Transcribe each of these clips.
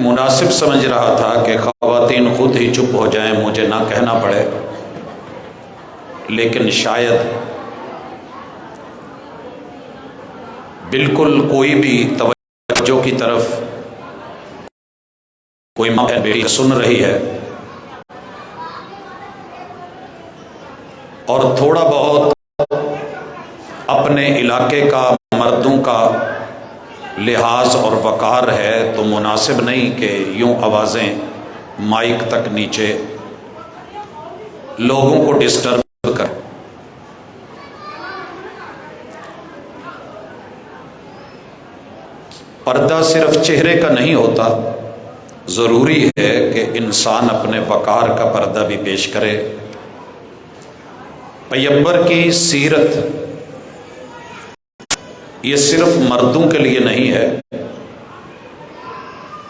مناسب سمجھ رہا تھا کہ خواتین خود ہی چپ ہو جائیں، مجھے نہ کہنا پڑے، لیکن شاید بالکل کوئی بھی توجہ کی طرف کوئی ماں بیٹی سن رہی ہے اور تھوڑا بہت اپنے علاقے کا مردوں کا لحاظ اور وقار ہے تو مناسب نہیں کہ یوں آوازیں مائک تک نیچے لوگوں کو ڈسٹرب کر۔ پردہ صرف چہرے کا نہیں ہوتا، ضروری ہے کہ انسان اپنے وقار کا پردہ بھی پیش کرے۔ پیغمبر کی سیرت یہ صرف مردوں کے لیے نہیں ہے،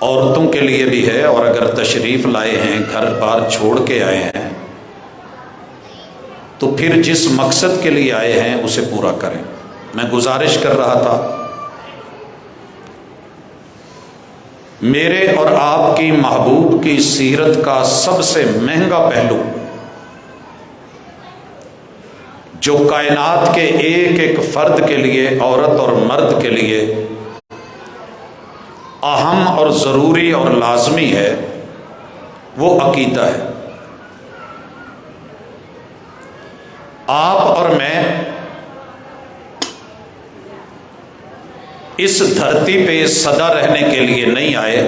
عورتوں کے لیے بھی ہے، اور اگر تشریف لائے ہیں، گھر بار چھوڑ کے آئے ہیں، تو پھر جس مقصد کے لیے آئے ہیں اسے پورا کریں۔ میں گزارش کر رہا تھا، میرے اور آپ کی محبوب کی سیرت کا سب سے مہنگا پہلو جو کائنات کے ایک ایک فرد کے لیے، عورت اور مرد کے لیے اہم اور ضروری اور لازمی ہے، وہ عقیدہ ہے۔ آپ اور میں اس دھرتی پہ سدا رہنے کے لیے نہیں آئے۔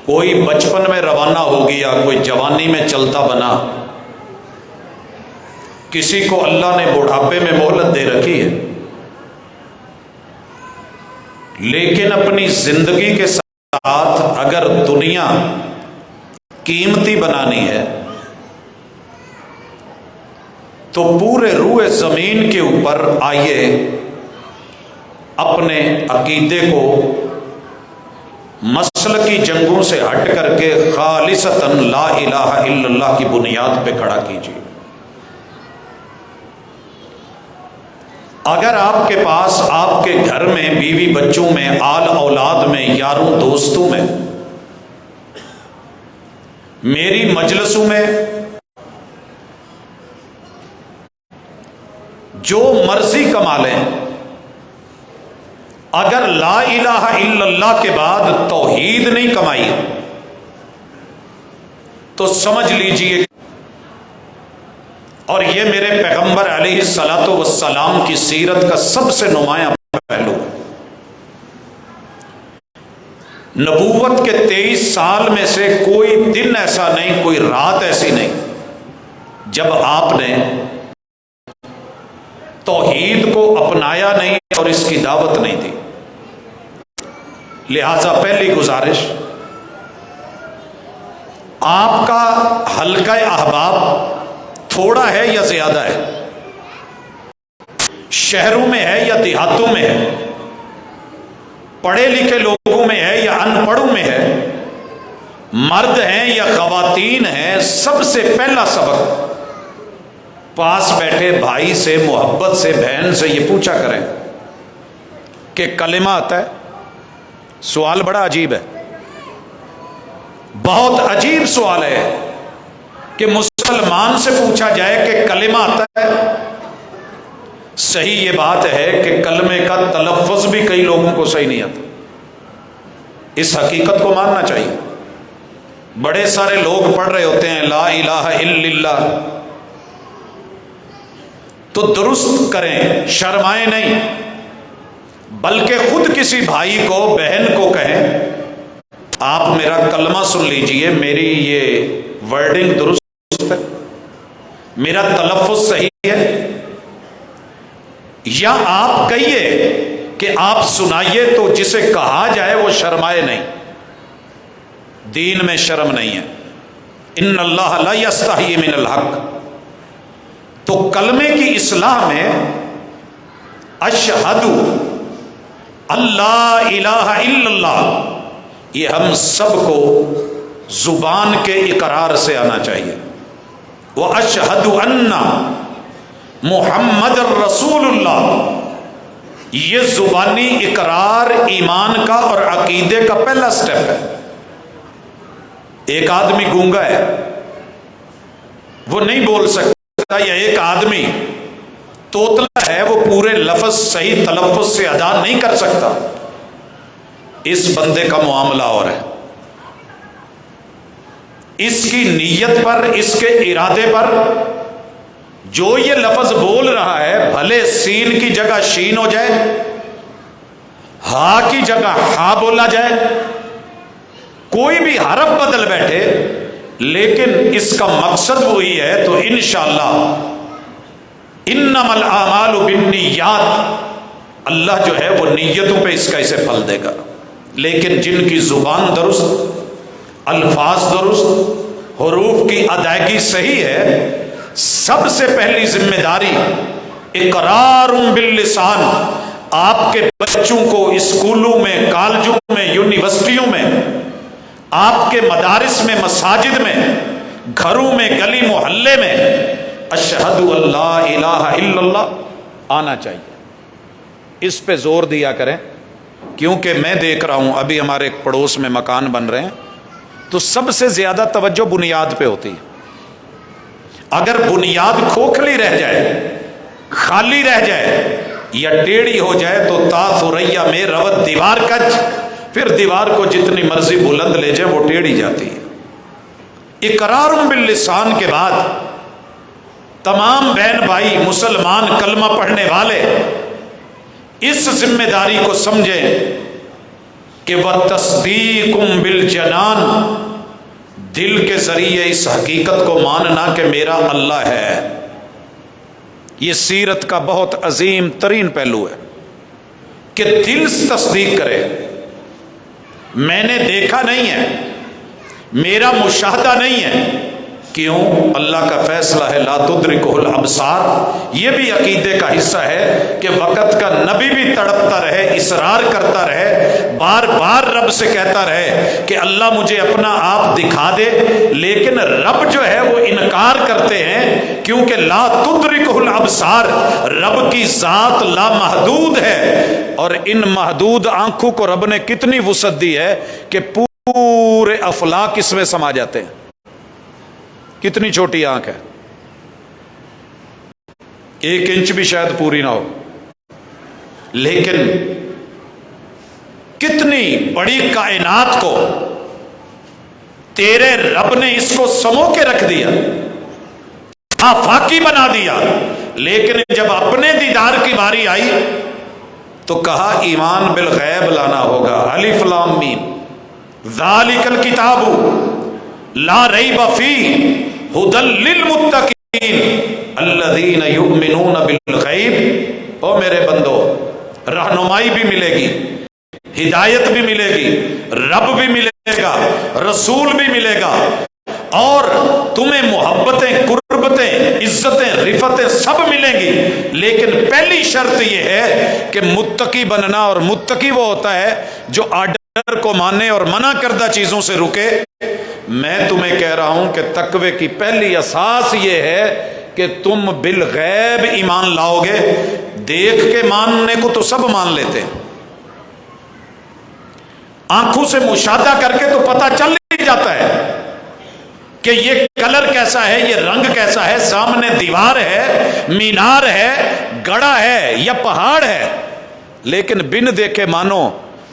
کوئی بچپن میں روانہ ہو گیا، کوئی جوانی میں چلتا بنا، کسی کو اللہ نے بڑھاپے میں مہلت دے رکھی ہے، لیکن اپنی زندگی کے ساتھ اگر دنیا قیمتی بنانی ہے تو پورے روئے زمین کے اوپر آئیے اپنے عقیدے کو مسلکی جنگوں سے ہٹ کر کے خالصتاً لا الہ الا اللہ کی بنیاد پہ کھڑا کیجیے۔ اگر آپ کے پاس، آپ کے گھر میں، بیوی بچوں میں، آل اولاد میں، یاروں دوستوں میں، میری مجلسوں میں جو مرضی کما لیں، اگر لا الہ الا اللہ کے بعد توحید نہیں کمائی تو سمجھ لیجئے، اور یہ میرے پیغمبر علیہ الصلوۃ والسلام کی سیرت کا سب سے نمایاں پہلو ہے۔ نبوت کے 23 سال میں سے کوئی دن ایسا نہیں، کوئی رات ایسی نہیں جب آپ نے توحید کو اپنایا نہیں اور اس کی دعوت نہیں دی۔ لہذا پہلی گزارش، آپ کا حلقہ احباب تھوڑا ہے یا زیادہ ہے، شہروں میں ہے یا دیہاتوں میں ہے، پڑھے لکھے لوگوں میں ہے یا ان پڑھوں میں ہے، مرد ہیں یا خواتین ہیں، سب سے پہلا سبق پاس بیٹھے بھائی سے، محبت سے، بہن سے یہ پوچھا کریں کہ کلمہ آتا ہے؟ سوال بڑا عجیب ہے، بہت عجیب سوال ہے کہ مسلمان سے پوچھا جائے کہ کلمہ آتا ہے۔ صحیح یہ بات ہے کہ کلمے کا تلفظ بھی کئی لوگوں کو صحیح نہیں آتا، اس حقیقت کو ماننا چاہیے۔ بڑے سارے لوگ پڑھ رہے ہوتے ہیں لا الہ الا اللہ، تو درست کریں، شرمائیں نہیں، بلکہ خود کسی بھائی کو، بہن کو کہیں آپ میرا کلمہ سن لیجئے، میری یہ ورڈنگ درست ہے، میرا تلفظ صحیح ہے، یا آپ کہیے کہ آپ سنائیے، تو جسے کہا جائے وہ شرمائے نہیں۔ دین میں شرم نہیں ہے، ان اللہ لا یستحیی من الحق۔ تو کلمے کی اصلاح میں اشہد اللہ الہ الا اللہ، یہ ہم سب کو زبان کے اقرار سے آنا چاہیے۔ وَأَشْهَدُ أَنَّ مُحَمَّدَ رَسُولُ اللَّهِ، یہ زبانی اقرار ایمان کا اور عقیدے کا پہلا سٹیپ ہے. ایک آدمی گونگا ہے، وہ نہیں بول سکتا، یا ایک آدمی توتلا ہے، وہ پورے لفظ صحیح تلفظ سے ادا نہیں کر سکتا. اس بندے کا معاملہ اور ہے. اس کی نیت پر، اس کے ارادے پر جو یہ لفظ بول رہا ہے، بھلے سین کی جگہ شین ہو جائے، ہا کی جگہ ہا بولا جائے، کوئی بھی حرف بدل بیٹھے، لیکن اس کا مقصد وہی ہے، تو انشاءاللہ انما الاعمال بالنیات، اللہ جو ہے وہ نیتوں پہ اس کا اسے پھل دے گا. لیکن جن کی زبان درست، الفاظ درست، حروف کی ادائیگی صحیح ہے، سب سے پہلی ذمہ داری اقرار باللسان. آپ کے بچوں کو اسکولوں میں، کالجوں میں، یونیورسٹیوں میں، آپ کے مدارس میں، مساجد میں، گھروں میں، گلی محلے میں اشہد اللہ الہ الا اللہ آنا چاہیے. اس پہ زور دیا کریں، کیونکہ میں دیکھ رہا ہوں ابھی ہمارے ایک پڑوس میں مکان بن رہے ہیں، تو سب سے زیادہ توجہ بنیاد پہ ہوتی ہے. اگر بنیاد کھوکھلی رہ جائے، خالی رہ جائے یا ٹیڑھی ہو جائے تو تا ثریا میں روت دیوار کج، پھر دیوار کو جتنی مرضی بلند لے جائے وہ ٹیڑھی جاتی ہے. اقرار باللسان کے بعد تمام بہن بھائی مسلمان کلمہ پڑھنے والے اس ذمہ داری کو سمجھیں کہ وَتَصْدِيقٌ بِالْجَنَانِ، دل کے ذریعے اس حقیقت کو ماننا کہ میرا اللہ ہے. یہ سیرت کا بہت عظیم ترین پہلو ہے کہ دل تصدیق کرے. میں نے دیکھا نہیں ہے، میرا مشاہدہ نہیں ہے. کیوں؟ اللہ کا فیصلہ ہے لا تدرکہ الابصار. یہ بھی عقیدے کا حصہ ہے کہ وقت کا نبی بھی تڑپتا رہے، اصرار کرتا رہے، بار بار رب سے کہتا رہے کہ اللہ مجھے اپنا آپ دکھا دے، لیکن رب جو ہے وہ انکار کرتے ہیں، کیونکہ لا تدرکہ الابصار، رب کی ذات لامحدود ہے. اور ان محدود آنکھوں کو رب نے کتنی وسعت دی ہے کہ پورے افلاک اس میں سما جاتے ہیں. کتنی چھوٹی آنکھ ہے، 1 انچ بھی شاید پوری نہ ہو، لیکن کتنی بڑی کائنات کو تیرے رب نے اس کو سمو کے رکھ دیا، آفاقی بنا دیا. لیکن جب اپنے دیدار کی باری آئی تو کہا ایمان بالغیب لانا ہوگا. الف لام میم ذالک الکتاب لا ریب فیہ ہدی للمتقین الذین یؤمنون بالغیب. او میرے بندو، رہنمائی بھی ملے گی، ہدایت بھی ملے گی، رب بھی ملے گا، رسول بھی ملے گا، اور تمہیں محبتیں، قربتیں، عزتیں، رفتیں سب ملیں گی. لیکن پہلی شرط یہ ہے کہ متقی بننا، اور متقی وہ ہوتا ہے جو آرڈر کو مانے اور منع کردہ چیزوں سے رکے. میں تمہیں کہہ رہا ہوں کہ تقوی کی پہلی اساس یہ ہے کہ تم بالغیب ایمان لاؤ گے. دیکھ کے ماننے کو تو سب مان لیتے ہیں، آنکھوں سے مشاہدہ کر کے تو پتہ چل ہی جاتا ہے کہ یہ کلر کیسا ہے، یہ رنگ کیسا ہے، سامنے دیوار ہے، مینار ہے، گڑھا ہے یا پہاڑ ہے. لیکن بن دیکھے مانو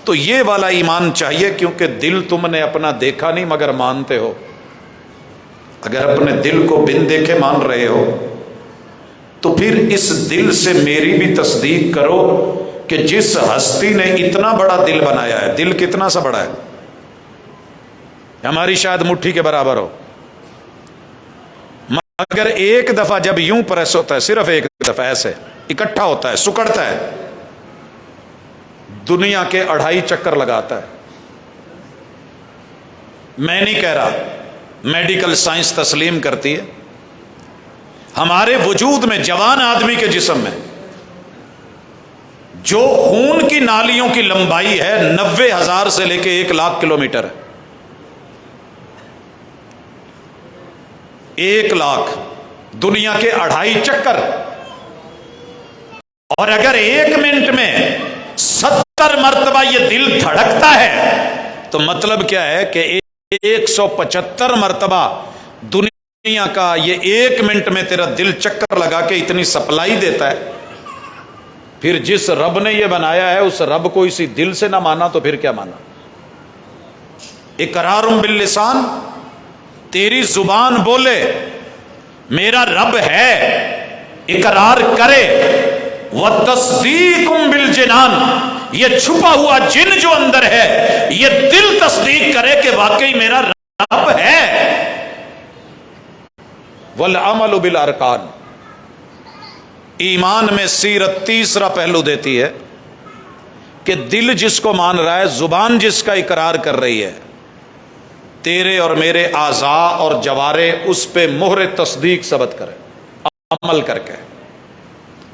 تو یہ والا ایمان چاہیے، کیونکہ دل تم نے اپنا دیکھا نہیں مگر مانتے ہو. اگر اپنے دل کو بن دیکھے مان رہے ہو تو پھر اس دل سے میری بھی تصدیق کرو کہ جس ہستی نے اتنا بڑا دل بنایا ہے، دل کتنا سا بڑا ہے، ہماری شاید مٹھی کے برابر ہو، مگر ایک دفعہ جب یوں پریس ہوتا ہے، صرف ایک دفعہ ایسے اکٹھا ہوتا ہے، سکڑتا ہے، دنیا کے 2.5 چکر لگاتا ہے. میں نہیں کہہ رہا، میڈیکل سائنس تسلیم کرتی ہے ہمارے وجود میں، جوان آدمی کے جسم میں جو خون کی نالیوں کی لمبائی ہے 90,000 سے لے کے 1,00,000 کلومیٹر ہے. 1,00,000 دنیا کے 2.5 چکر. اور اگر 1 منٹ میں 70 مرتبہ یہ دل دھڑکتا ہے تو مطلب کیا ہے کہ 175 مرتبہ دنیا کا یہ 1 منٹ میں تیرا دل چکر لگا کے اتنی سپلائی دیتا ہے. پھر جس رب نے یہ بنایا ہے اس رب کو اسی دل سے نہ مانا تو پھر کیا مانا؟ اقرار باللسان، تیری زبان بولے میرا رب ہے، اقرار کرے، وتصدیق بالجنان، یہ چھپا ہوا جن جو اندر ہے یہ دل تصدیق کرے کہ واقعی میرا رب ہے. والعمل بالارکان، ایمان میں سیرت تیسرا پہلو دیتی ہے کہ دل جس کو مان رہا ہے، زبان جس کا اقرار کر رہی ہے، تیرے اور میرے اعضاء اور جوارح اس پہ مہر تصدیق ثبت کرے عمل کر کے.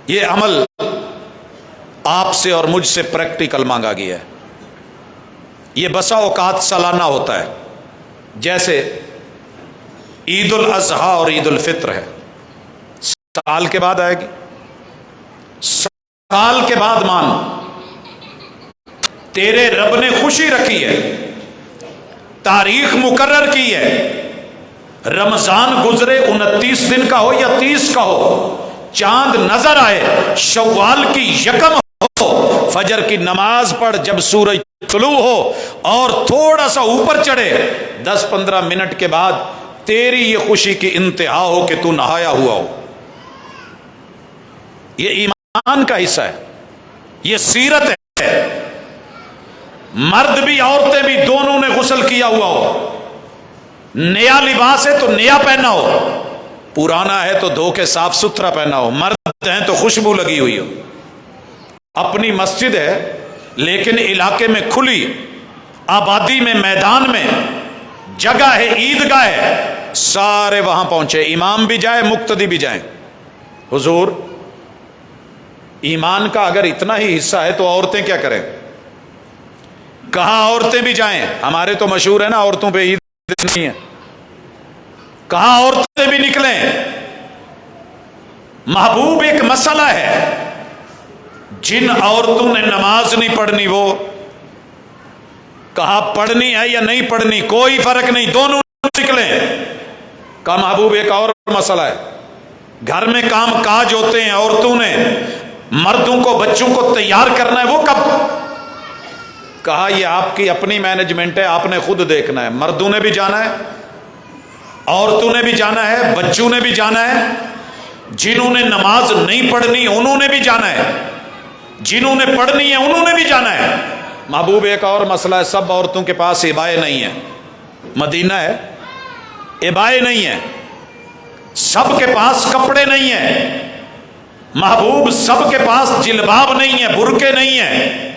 یہ عمل آپ سے اور مجھ سے پریکٹیکل مانگا گیا ہے. یہ بسا اوقات سالانہ ہوتا ہے، جیسے عید الاضحیٰ اور عید الفطر ہے، سال کے بعد آئے گی، سال کے بعد مان تیرے رب نے خوشی رکھی ہے، تاریخ مقرر کی ہے، رمضان گزرے 29 دن کا ہو یا 30 کا ہو، چاند نظر آئے، شوال کی یکم ہو، فجر کی نماز پڑھ، جب سورج طلوع ہو اور تھوڑا سا اوپر چڑھے، 10-15 منٹ کے بعد تیری یہ خوشی کی انتہا ہو کہ تو نہایا ہوا ہو. یہ ایمان کا حصہ ہے، یہ سیرت ہے. مرد بھی عورتیں بھی دونوں نے غسل کیا ہوا ہو، نیا لباس ہے تو نیا پہنا ہو، پرانا ہے تو دھو کے صاف ستھرا پہنا ہو، مرد ہیں تو خوشبو لگی ہوئی ہو. اپنی مسجد ہے لیکن علاقے میں کھلی آبادی میں، میدان میں جگہ ہے، عیدگاہ ہے، سارے وہاں پہنچے، امام بھی جائے، مقتدی بھی جائیں. حضور ایمان کا اگر اتنا ہی حصہ ہے تو عورتیں کیا کریں؟ کہاں عورتیں بھی جائیں؟ ہمارے تو مشہور ہے نا عورتوں پہ عید نہیں ہے. کہاں عورتیں بھی نکلیں؟ محبوب ایک مسئلہ ہے، جن عورتوں نے نماز نہیں پڑھنی وہ کہا پڑھنی ہے یا نہیں پڑھنی کوئی فرق نہیں، دونوں نکلیں. کہا محبوب ایک اور مسئلہ ہے، گھر میں کام کاج ہوتے ہیں، عورتوں نے مردوں کو بچوں کو تیار کرنا ہے، وہ کب؟ کہا یہ آپ کی اپنی مینجمنٹ ہے، آپ نے خود دیکھنا ہے. مردوں نے بھی جانا ہے، عورتوں نے بھی جانا ہے، بچوں نے بھی جانا ہے، جنہوں نے نماز نہیں پڑھنی انہوں نے بھی جانا ہے، جنہوں نے پڑھنی ہے انہوں نے بھی جانا ہے. محبوب ایک اور مسئلہ ہے، سب عورتوں کے پاس عبائے نہیں ہیں، مدینہ ہے، عبائے نہیں ہیں، سب کے پاس کپڑے نہیں ہیں. محبوب سب کے پاس جلباب نہیں ہے، برقعے نہیں ہیں،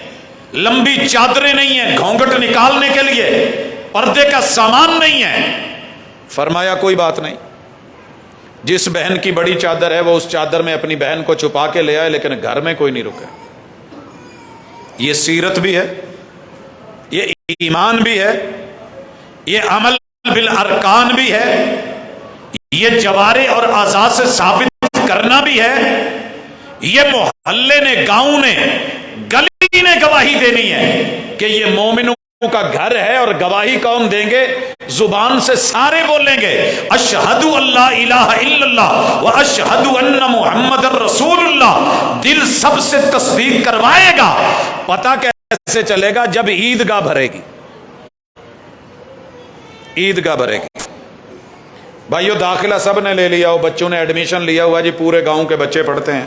لمبی چادریں نہیں ہیں گھونگھٹ نکالنے کے لیے، پردے کا سامان نہیں ہے. فرمایا کوئی بات نہیں، جس بہن کی بڑی چادر ہے وہ اس چادر میں اپنی بہن کو چھپا کے لے آئے، لیکن گھر میں کوئی نہیں رکے. یہ سیرت بھی ہے، یہ ایمان بھی ہے، یہ عمل بالارکان بھی ہے، یہ جوارح اور اعضاء سے ثابت کرنا بھی ہے. یہ محلے نے، گاؤں نے، گلی نے گواہی دینی ہے کہ یہ مومنوں کا گھر ہے. اور گواہی کون دیں گے؟ زبان سے سارے بولیں گے اشہد اللہ الہ الا اللہ و اشہد ان محمد الرسول اللہ. دل سب سے تصدیق کروائے گا. پتہ کیسے چلے گا؟ جب عیدگاہ بھرے گی، عیدگاہ بھرے گی. بھائیو داخلہ سب نے لے لیا ہو، بچوں نے ایڈمیشن لیا ہوا جی، پورے گاؤں کے بچے پڑھتے ہیں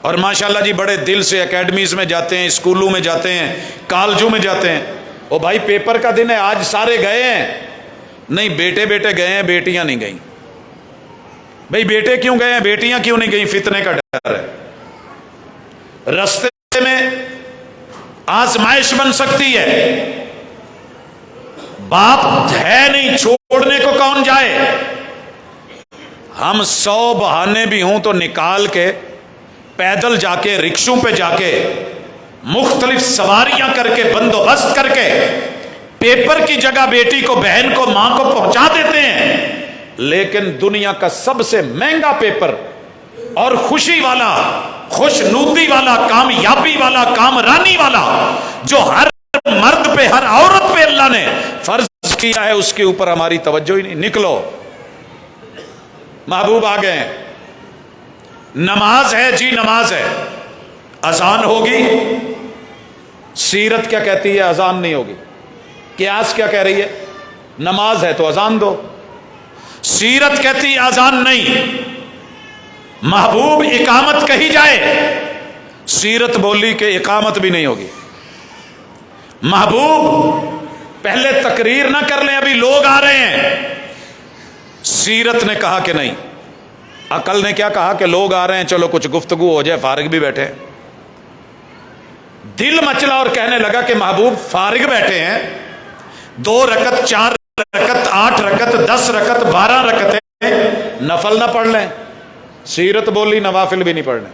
اور ماشاءاللہ جی بڑے دل سے اکیڈمیز میں جاتے ہیں، اسکولوں میں جاتے ہیں، کالجوں میں جاتے ہیں. او بھائی پیپر کا دن ہے، آج سارے گئے ہیں؟ نہیں، بیٹے بیٹے گئے ہیں، بیٹیاں نہیں گئیں. بھائی بیٹے کیوں گئے ہیں، بیٹیاں کیوں نہیں گئیں؟ فتنے کا ڈر ہے. رستے میں آزمائش بن سکتی ہے، باپ ہے نہیں، چھوڑنے کو کون جائے؟ ہم 100 بہانے بھی ہوں تو نکال کے پیدل جا کے، رکشوں پہ جا کے، مختلف سواریاں کر کے، بندوبست کر کے پیپر کی جگہ بیٹی کو، بہن کو، ماں کو پہنچا دیتے ہیں. لیکن دنیا کا سب سے مہنگا پیپر اور خوشی والا خوشنودی والا، کامیابی والا، کامرانی والا، جو ہر مرد پہ ہر عورت پہ اللہ نے فرض کیا ہے، اس کے اوپر ہماری توجہ ہی نہیں. نکلو، محبوب آ گئے ہیں. نماز ہے جی، نماز ہے. اذان ہوگی، سیرت کیا کہتی ہے؟ اذان نہیں ہوگی. قیاس کیا کہہ رہی ہے؟ نماز ہے تو اذان دو. سیرت کہتی ہے اذان نہیں. محبوب اقامت کہی جائے، سیرت بولی کہ اقامت بھی نہیں ہوگی. محبوب پہلے تقریر نہ کر لیں، ابھی لوگ آ رہے ہیں. سیرت نے کہا کہ نہیں. عقل نے کیا کہا کہ لوگ آ رہے ہیں، چلو کچھ گفتگو ہو جائے، فارغ بھی بیٹھے ہیں. دل مچلا اور کہنے لگا کہ محبوب فارغ بیٹھے ہیں، 2 رکعت 4 رکعت 8 رکعت 10 رکعت 12 رکعتیں نفل نہ پڑھ لیں. سیرت بولی نوافل بھی نہیں پڑھنے.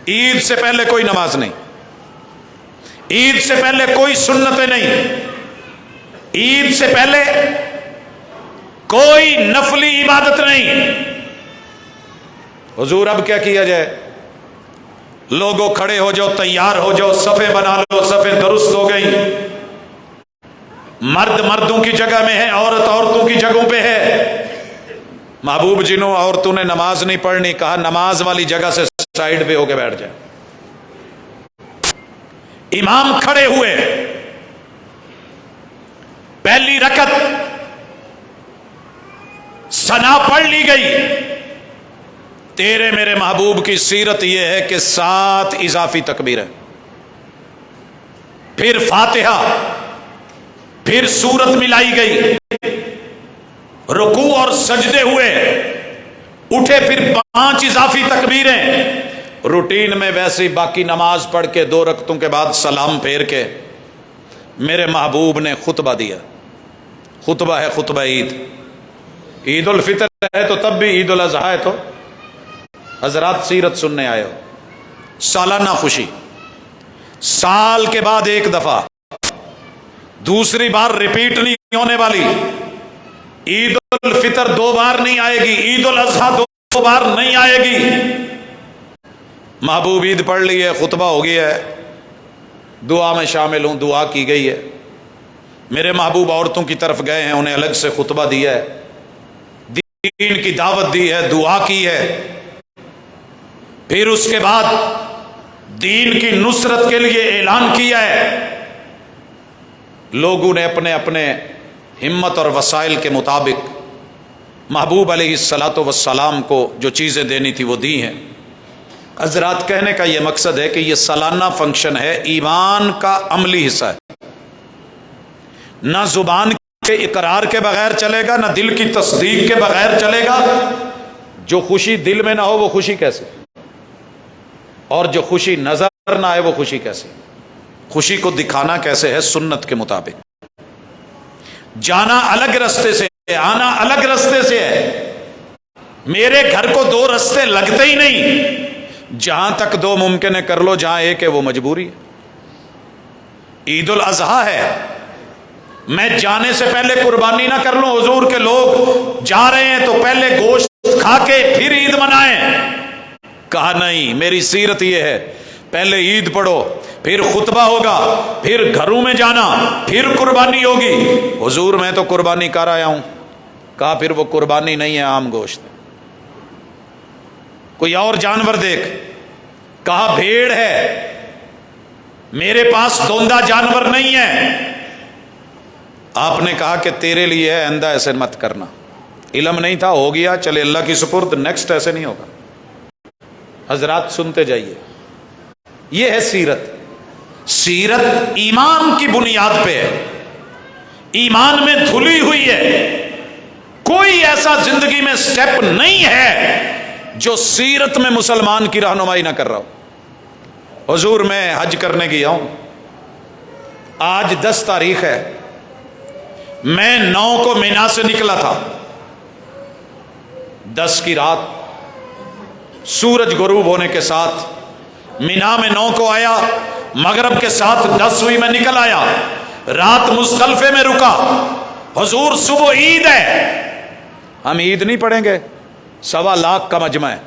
عید سے پہلے کوئی نماز نہیں، عید سے پہلے کوئی سنتیں نہیں، عید سے پہلے کوئی نفلی عبادت نہیں. حضور اب کیا کیا جائے؟ لوگوں کھڑے ہو جاؤ، تیار ہو جاؤ، صفیں بنا لو، صفیں درست ہو گئی. مرد مردوں کی جگہ میں ہے، عورت عورتوں کی جگہوں پہ ہے. محبوب جنہوں عورتوں نے نماز نہیں پڑھنی، کہا نماز والی جگہ سے سائیڈ پہ ہو کے بیٹھ جائے. امام کھڑے ہوئے، پہلی رکعت ثنا پڑھ لی گئی. تیرے میرے محبوب کی سیرت یہ ہے کہ 7 اضافی تکبیر ہے، پھر فاتحہ، پھر سورت ملائی گئی، رکوع اور سجدے ہوئے، اٹھے، پھر 5 اضافی تکبیریں. روٹین میں ویسے ہی باقی نماز پڑھ کے 2 رکعتوں کے بعد سلام پھیر کے میرے محبوب نے خطبہ دیا. خطبہ ہے خطبہ عید. عید الفطر ہے تو تب بھی، عید الاضحیٰ ہے تو. حضرات سیرت سننے آئے ہو، سالانہ خوشی، سال کے بعد ایک دفعہ، دوسری بار ریپیٹ نہیں ہونے والی. عید الفطر 2 بار نہیں آئے گی، عید الاضحیٰ 2 بار نہیں آئے گی. محبوب عید پڑھ لی ہے، خطبہ ہو گیا ہے، دعا میں شامل ہوں، دعا کی گئی ہے. میرے محبوب عورتوں کی طرف گئے ہیں، انہیں الگ سے خطبہ دیا ہے، دین کی دعوت دی ہے، دعا کی ہے. پھر اس کے بعد دین کی نصرت کے لیے اعلان کیا ہے. لوگوں نے اپنے اپنے ہمت اور وسائل کے مطابق محبوب علیہ الصلاۃ والسلام کو جو چیزیں دینی تھی وہ دی ہیں. حضرات کہنے کا یہ مقصد ہے کہ یہ سالانہ فنکشن ہے، ایمان کا عملی حصہ ہے. نہ زبان کے اقرار کے بغیر چلے گا، نہ دل کی تصدیق کے بغیر چلے گا. جو خوشی دل میں نہ ہو وہ خوشی کیسے؟ اور جو خوشی نظر نہ آئے وہ خوشی کیسے؟ خوشی کو دکھانا کیسے ہے؟ سنت کے مطابق. جانا الگ رستے سے، آنا الگ رستے سے ہے. میرے گھر کو 2 رستے لگتے ہی نہیں. جہاں تک 2 ممکن ہے کر لو، جہاں ایک ہے وہ مجبوری ہے. عید الاضحیٰ ہے، میں جانے سے پہلے قربانی نہ کر لوں. حضور کے لوگ جا رہے ہیں تو پہلے گوشت کھا کے پھر عید منائیں. کہا نہیں، میری سیرت یہ ہے، پہلے عید پڑھو، پھر خطبہ ہوگا، پھر گھروں میں جانا، پھر قربانی ہوگی. حضور میں تو قربانی کر آیا ہوں. کہا پھر وہ قربانی نہیں ہے، عام گوشت، کوئی اور جانور دیکھ. کہا بھیڑ ہے، میرے پاس دوندا جانور نہیں ہے. آپ نے کہا کہ تیرے لیے ہے، آئندہ ایسے مت کرنا. علم نہیں تھا، ہو گیا، چلے اللہ کی سپرد، نیکسٹ ایسے نہیں ہوگا. حضرات سنتے جائیے، یہ ہے سیرت. سیرت ایمان کی بنیاد پہ ہے، ایمان میں دھلی ہوئی ہے. کوئی ایسا زندگی میں سٹیپ نہیں ہے جو سیرت میں مسلمان کی رہنمائی نہ کر رہا ہو. حضور میں حج کرنے گیا ہوں، آج 10 تاریخ ہے، میں 9 کو مینا سے نکلا تھا. 10 کی رات سورج غروب ہونے کے ساتھ مینا میں 9 کو آیا، مغرب کے ساتھ 10 ہوئی، میں نکل آیا. رات مزدلفے میں رکا. حضور صبح عید ہے، ہم عید نہیں پڑھیں گے، 1.25 لاکھ کا مجمع ہے.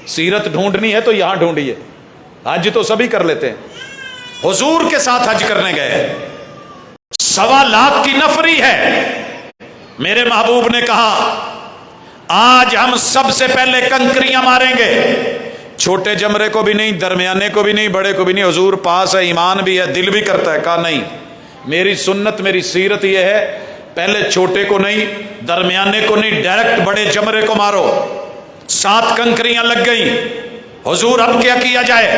سیرت ڈھونڈنی ہے تو یہاں ڈھونڈیے. حج تو سبھی کر لیتے ہیں. حضور کے ساتھ حج کرنے گئے, 1.25 لاکھ کی نفری ہے. میرے محبوب نے کہا آج ہم سب سے پہلے کنکریاں ماریں گے, چھوٹے جمرے کو بھی نہیں, درمیانے کو بھی نہیں, بڑے کو بھی نہیں. حضور پاس ہے, ایمان بھی ہے, دل بھی کرتا ہے. کہا نہیں, میری سنت میری سیرت یہ ہے, پہلے چھوٹے کو نہیں, درمیانے کو نہیں, ڈائریکٹ بڑے جمرے کو مارو. 7 کنکریاں لگ گئیں. حضور اب کیا کیا جائے؟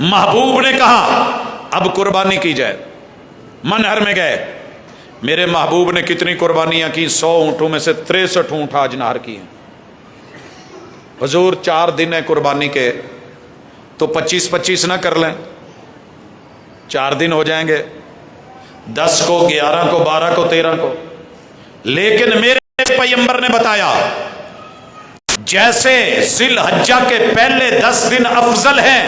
محبوب نے کہا اب قربانی کی جائے. منہر میں گئے. میرے محبوب نے کتنی قربانیاں کی؟ 100 اونٹوں میں سے 63 اونٹ آج نہر کی ہیں. حضور 4 دن ہے قربانی کے, تو 25 نہ کر لیں, 4 دن ہو جائیں گے, 10 کو, 11 کو, 12 کو, 13 کو. لیکن میرے پیغمبر نے بتایا جیسے ذی الحجہ کے پہلے 10 دن افضل ہیں,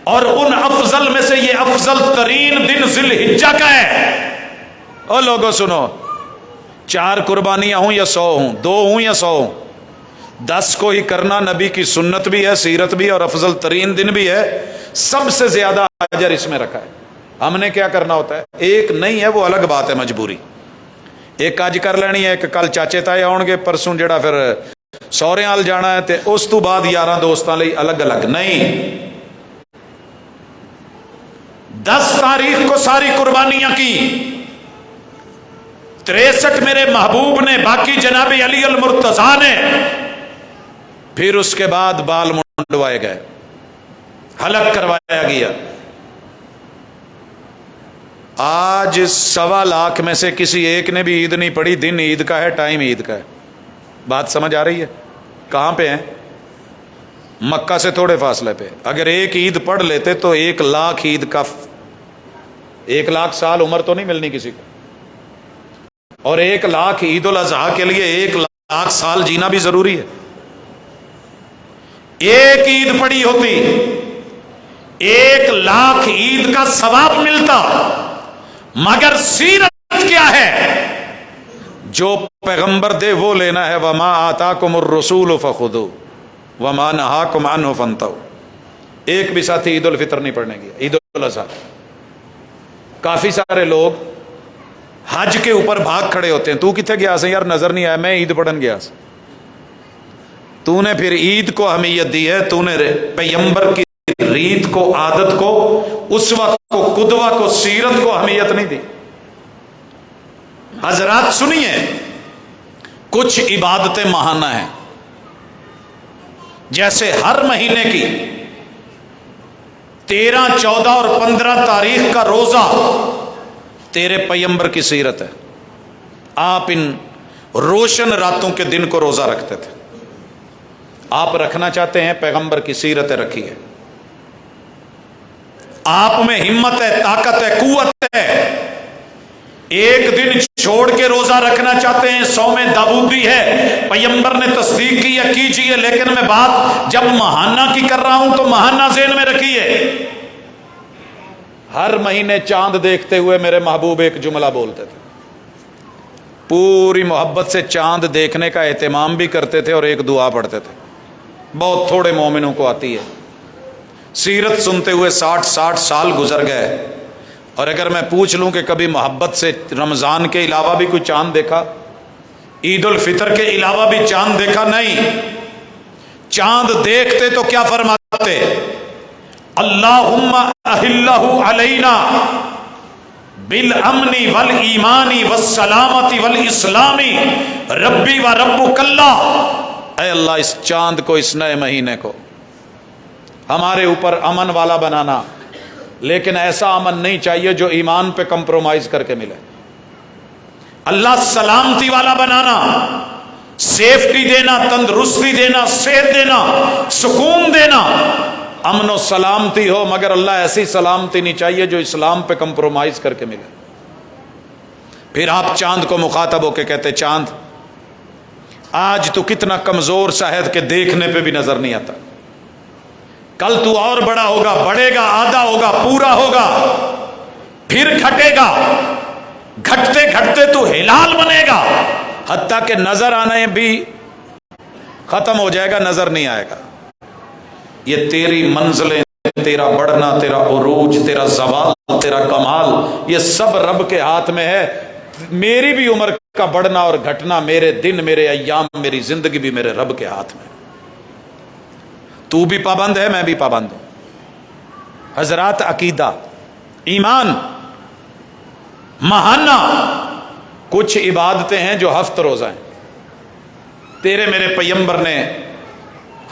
اور ان افضل میں سے یہ افضل ترین دن ذی الحجہ کا ہے. او لوگوں سنو, 4 قربانیاں ہوں یا 100 ہوں, 2 ہوں یا 100 ہوں, 10 کو ہی کرنا نبی کی سنت بھی ہے, سیرت بھی ہے, اور افضل ترین دن بھی ہے. سب سے زیادہ اجر اس میں رکھا ہے. ہم نے کیا کرنا ہوتا ہے؟ ایک نہیں ہے وہ الگ بات ہے, مجبوری. ایک اج کر لینی ہے, ایک کل چاچے تائے آؤ گے, پرسوں جڑا پھر سورے آل جانا ہے, تے اس تو بعد یاراں دوستاں لئی الگ الگ نہیں. 10 تاریخ کو ساری قربانیاں کی, 63 میرے محبوب نے, باقی جناب علی المرتضیٰ نے. پھر اس کے بعد بال منڈوائے گئے, حلق کروایا گیا. آج 1.25 لاکھ میں سے کسی ایک نے بھی عید نہیں پڑھی. دن عید کا ہے, ٹائم عید کا ہے. بات سمجھ آ رہی ہے؟ کہاں پہ ہیں؟ مکہ سے تھوڑے فاصلے پہ. اگر ایک عید پڑھ لیتے تو 1 لاکھ عید کا 1 لاکھ سال عمر تو نہیں ملنی کسی کو, اور 1 لاکھ عید الاضحیٰ کے لیے 1 لاکھ سال جینا بھی ضروری ہے. ایک عید پڑی ہوتی 1 لاکھ عید کا ثواب ملتا. مگر سیرت کیا ہے؟ جو پیغمبر دے وہ لینا ہے. وما آتاکم الرسول فخذوا وما نہاکم عنہ فانتہوا. ایک بھی ساتھی عید الفطر نہیں پڑھنے گیا, عید الاضحیٰ. کافی سارے لوگ حج کے اوپر بھاگ کھڑے ہوتے ہیں. تو کتنے گیا سے یار؟ نظر نہیں آیا, میں عید پڑھن گیا سے. تو نے پھر عید کو اہمیت دی ہے, تو نے پیغمبر کی ریت کو, عادت کو, اسوہ کو, قدوہ کو, سیرت کو اہمیت نہیں دی. حضرات سنیے, کچھ عبادتیں ماہانہ ہیں, جیسے ہر مہینے کی 13, 14 اور 15 تاریخ کا روزہ تیرے پیغمبر کی سیرت ہے. آپ ان روشن راتوں کے دن کو روزہ رکھتے تھے. آپ رکھنا چاہتے ہیں, پیغمبر کی سیرت رکھی ہے. آپ میں ہمت ہے, طاقت ہے, قوت ہے. ایک دن چھوڑ کے روزہ رکھنا چاہتے ہیں, صوم داؤدی ہے, پیغمبر نے تصدیق کی ہے, کیجئے. لیکن میں بات جب ماہانہ کی کر رہا ہوں تو ماہانہ ذہن میں رکھیے. ہر مہینے چاند دیکھتے ہوئے میرے محبوب ایک جملہ بولتے تھے. پوری محبت سے چاند دیکھنے کا اہتمام بھی کرتے تھے, اور ایک دعا پڑھتے تھے. بہت تھوڑے مومنوں کو آتی ہے. سیرت سنتے ہوئے 60 سال گزر گئے, اور اگر میں پوچھ لوں کہ کبھی محبت سے رمضان کے علاوہ بھی کوئی چاند دیکھا, عید الفطر کے علاوہ بھی چاند دیکھا؟ نہیں. چاند دیکھتے تو کیا فرماتے؟ اللہم اہلہ علینا بالامن والایمان والسلامت والاسلام ربی و ربک اللہ. اے اللہ, اس چاند کو, اس نئے مہینے کو ہمارے اوپر امن والا بنانا. لیکن ایسا امن نہیں چاہیے جو ایمان پہ کمپرومائز کر کے ملے. اللہ سلامتی والا بنانا, سیفٹی دینا, تندرستی دینا, صحت دینا, سکون دینا, امن و سلامتی ہو. مگر اللہ ایسی سلامتی نہیں چاہیے جو اسلام پہ کمپرومائز کر کے ملے. پھر آپ چاند کو مخاطب ہو کے کہتے, چاند آج تو کتنا کمزور سا ہے کہ دیکھنے پہ بھی نظر نہیں آتا. کل تو اور بڑا ہوگا, بڑھے گا, آدھا ہوگا, پورا ہوگا, پھر گھٹے گا, گھٹتے گھٹتے تو ہلال بنے گا, حتیٰ کہ نظر آنے بھی ختم ہو جائے گا, نظر نہیں آئے گا. یہ تیری منزلیں، تیرا بڑھنا، تیرا عروج، تیرا زوال، تیرا کمال، یہ سب رب کے ہاتھ میں ہے۔ میری بھی عمر کا بڑھنا اور گھٹنا، میرے دن، میرے ایام، میری زندگی بھی میرے رب کے ہاتھ میں۔ تو بھی پابند ہے، میں بھی پابند ہوں۔ حضرات، عقیدہ، ایمان، ماہانہ کچھ عبادتیں ہیں جو ہفت روزہ ہیں۔ تیرے میرے پیغمبر نے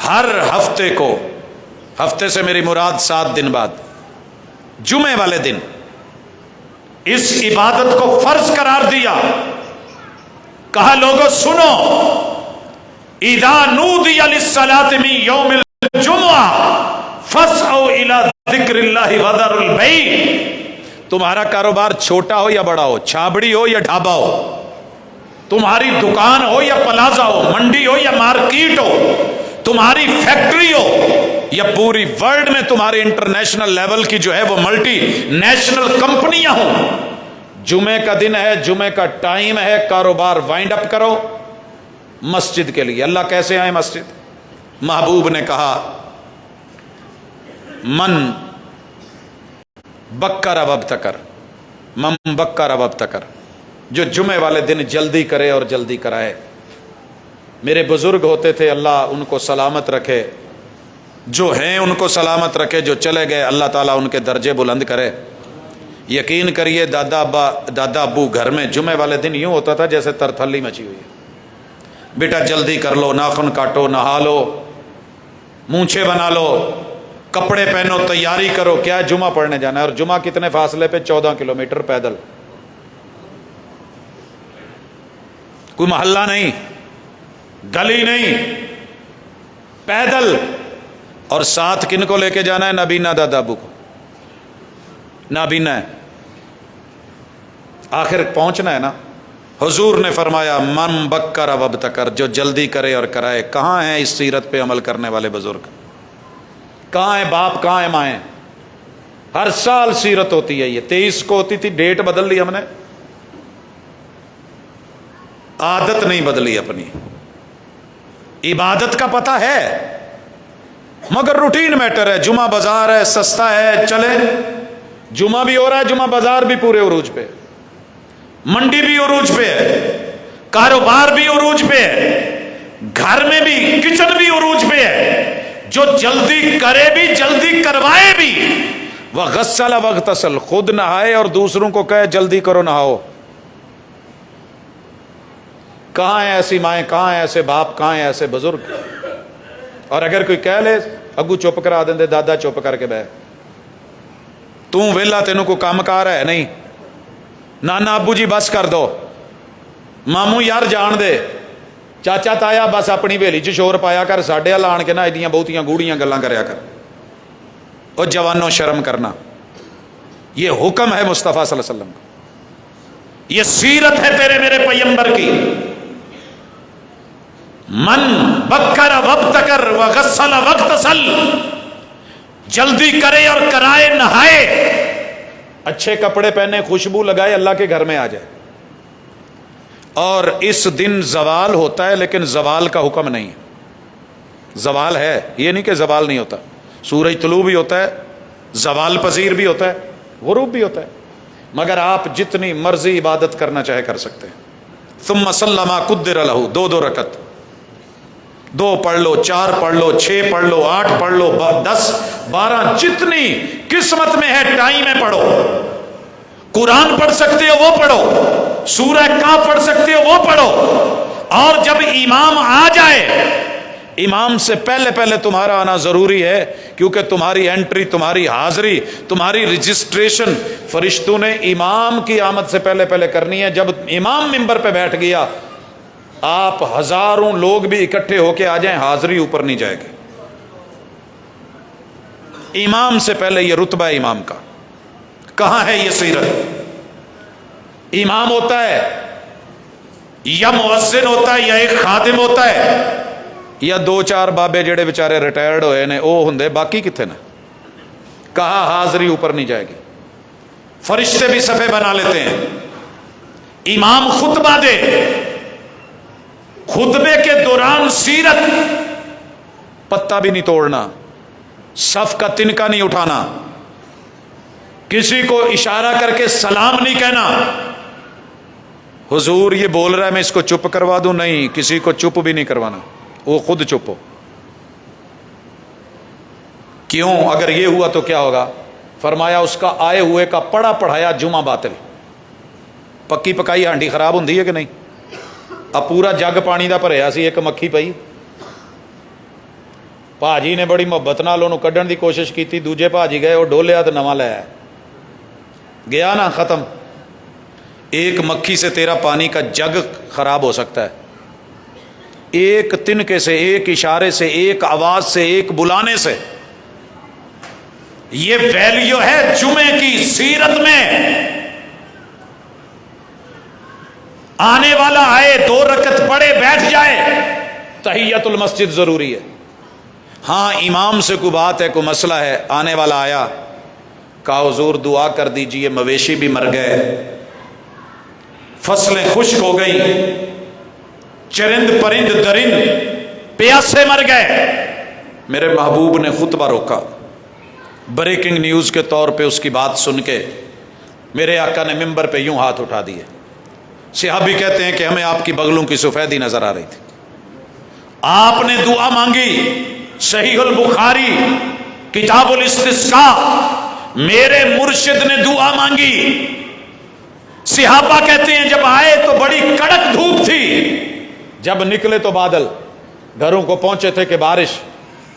ہر ہفتے کو، ہفتے سے میری مراد 7 دن بعد، جمعے والے دن اس عبادت کو فرض قرار دیا۔ کہا لوگوں سنو، اذا نودی للصلاۃ من یوم الجمعہ فاسعوا الی ذکر اللہ وذروا البیع۔ تمہارا کاروبار چھوٹا ہو یا بڑا ہو، چھابڑی ہو یا ڈھابا ہو، تمہاری دکان ہو یا پلازا ہو، منڈی ہو یا مارکیٹ ہو، تمہاری فیکٹری ہو یا پوری ورلڈ میں تمہاری انٹرنیشنل لیول کی جو ہے وہ ملٹی نیشنل کمپنیاں ہوں، جمعے کا دن ہے، جمعے کا ٹائم ہے، کاروبار وائنڈ اپ کرو مسجد کے لیے۔ اللہ کیسے آئے مسجد؟ محبوب نے کہا من بکر وابتکر، من بکر وابتکر، جو جمعے والے دن جلدی کرے اور جلدی کرائے۔ میرے بزرگ ہوتے تھے، اللہ ان کو سلامت رکھے، جو ہیں ان کو سلامت رکھے، جو چلے گئے اللہ تعالیٰ ان کے درجے بلند کرے۔ یقین کریے دادا ابو گھر میں جمعے والے دن یوں ہوتا تھا جیسے ترتھلی مچی ہوئی ہے۔ بیٹا جلدی کر لو، ناخن کاٹو، نہا لو، مونچھے بنا لو، کپڑے پہنو، تیاری کرو، کیا جمعہ پڑھنے جانا ہے۔ اور جمعہ کتنے فاصلے پہ؟ 14 کلومیٹر پیدل، کوئی محلہ نہیں، گلی نہیں، پیدل۔ اور ساتھ کن کو لے کے جانا ہے؟ نابینا دادا ابو کو، نابینا ہے، آخر پہنچنا ہے نا۔ حضور نے فرمایا من بکر وابتکر، جو جلدی کرے اور کرائے۔ کہاں ہیں اس سیرت پہ عمل کرنے والے بزرگ؟ کہاں ہیں باپ، کہاں ہیں مائیں؟ ہر سال سیرت ہوتی ہے، یہ 23 کو ہوتی تھی، ڈیٹ بدل لی ہم نے، عادت نہیں بدلی اپنی۔ عبادت کا پتہ ہے مگر روٹین میٹر ہے۔ جمعہ بازار ہے، سستا ہے، چلے، جمعہ بھی ہو رہا ہے، جمعہ بازار بھی پورے عروج پہ، منڈی بھی عروج پہ ہے، کاروبار بھی عروج پہ ہے، گھر میں بھی، کچن بھی عروج پہ ہے۔ جو جلدی کرے بھی، جلدی کروائے بھی، وغسل واغتسل، خود نہائے اور دوسروں کو کہے جلدی کرو نہاؤ۔ کہاں ہیں ایسی مائیں، کہاں ہیں ایسے باپ، کہاں ہیں ایسے بزرگ؟ اور اگر کوئی کہہ لے اگو چپ کرا دیں دے، دادا چپ کر کے بہ، تو ویلا، تینوں کو کام کار ہے نہیں، نانا ابو جی بس کر دو، ماموں یار جان دے، چاچا تایا بس اپنی ویلی چ شور پایا کر، ساڈے ال آن کے نہ ایڈیاں بہتیاں گوڑیاں گلاں کریا کر۔ اور جوانوں شرم کرنا، یہ حکم ہے مصطفیٰ صلی اللہ علیہ وسلم کا، یہ سیرت ہے تیرے میرے پیغمبر کی۔ من بکر وابتکر وغسل واغتسل، جلدی کرے اور کرائے، نہائے، اچھے کپڑے پہنے، خوشبو لگائے، اللہ کے گھر میں آ جائے۔ اور اس دن زوال ہوتا ہے، لیکن زوال کا حکم نہیں ہے۔ زوال ہے، یہ نہیں کہ زوال نہیں ہوتا، سورج طلوع بھی ہوتا ہے، زوال پذیر بھی ہوتا ہے، غروب بھی ہوتا ہے، مگر آپ جتنی مرضی عبادت کرنا چاہے کر سکتے ہیں۔ ثم صلی ما قدر لہ، 2 رکعت، 2 پڑھ لو، 4 پڑھ لو، 6 پڑھ لو، 8 پڑھ لو، 10 12، جتنی قسمت میں ہے ٹائم میں پڑھو۔ قرآن پڑھ سکتے ہو وہ پڑھو، سورہ کہف پڑھ سکتے ہو وہ پڑھو۔ اور جب امام آ جائے، امام سے پہلے تمہارا آنا ضروری ہے، کیونکہ تمہاری انٹری، تمہاری حاضری، تمہاری رجسٹریشن فرشتوں نے امام کی آمد سے پہلے کرنی ہے۔ جب امام منبر پہ بیٹھ گیا، آپ ہزاروں لوگ بھی اکٹھے ہو کے آ جائیں، حاضری اوپر نہیں جائے گی۔ امام سے پہلے یہ رتبہ ہے امام کا۔ کہاں ہے یہ سیرت؟ امام ہوتا ہے یا مؤذن ہوتا ہے یا ایک خادم ہوتا ہے یا 2-4 بابے جڑے بیچارے ریٹائرڈ ہوئے نے وہ ہندے، باقی کتنے نا؟ کہا حاضری اوپر نہیں جائے گی۔ فرشتے بھی صفے بنا لیتے ہیں، امام خطبہ دے، خطبے کے دوران سیرت، پتہ بھی نہیں توڑنا، صف کا تنکا نہیں اٹھانا، کسی کو اشارہ کر کے سلام نہیں کہنا، حضور یہ بول رہا ہے میں اس کو چپ کروا دوں، نہیں، کسی کو چپ بھی نہیں کروانا، وہ خود چپ ہو۔ کیوں؟ اگر یہ ہوا تو کیا ہوگا؟ فرمایا اس کا آئے ہوئے کا پڑھا پڑھایا جمعہ باطل۔ پکی پکائی ہانڈی خراب ہوندی ہے کہ نہیں؟ اب پورا جگ پانی دا بھریا سی، ایک مکھی پئی، بھاجی نے بڑی محبت نال انہوں کڈن دی کوشش کی، دوجے بھاجی گئے، وہ ڈولیا تو نواں لے آیا، گیا نا، ختم۔ ایک مکھی سے تیرا پانی کا جگ خراب ہو سکتا ہے، ایک تنکے سے، ایک اشارے سے، ایک آواز سے، ایک بلانے سے۔ یہ ویلیو ہے جمعے کی سیرت میں۔ آنے والا آئے، 2 رکعت پڑھے، بیٹھ جائے، تحیت المسجد ضروری ہے۔ ہاں امام سے کوئی بات ہے، کوئی مسئلہ ہے، آنے والا آیا، کہا حضور دعا کر دیجئے، مویشی بھی مر گئے، فصلیں خشک ہو گئی، چرند پرند درند پیاسے مر گئے۔ میرے محبوب نے خطبہ روکا، بریکنگ نیوز کے طور پہ اس کی بات سن کے میرے آقا نے ممبر پہ یوں ہاتھ اٹھا دیے۔ صحابی کہتے ہیں کہ ہمیں آپ کی بغلوں کی سفیدی نظر آ رہی تھی، آپ نے دعا مانگی۔ صحیح البخاری کتاب الاستسقاء، میرے مرشد نے دعا مانگی۔ صحابہ کہتے ہیں جب آئے تو بڑی کڑک دھوپ تھی، جب نکلے تو بادل، گھروں کو پہنچے تھے کہ بارش،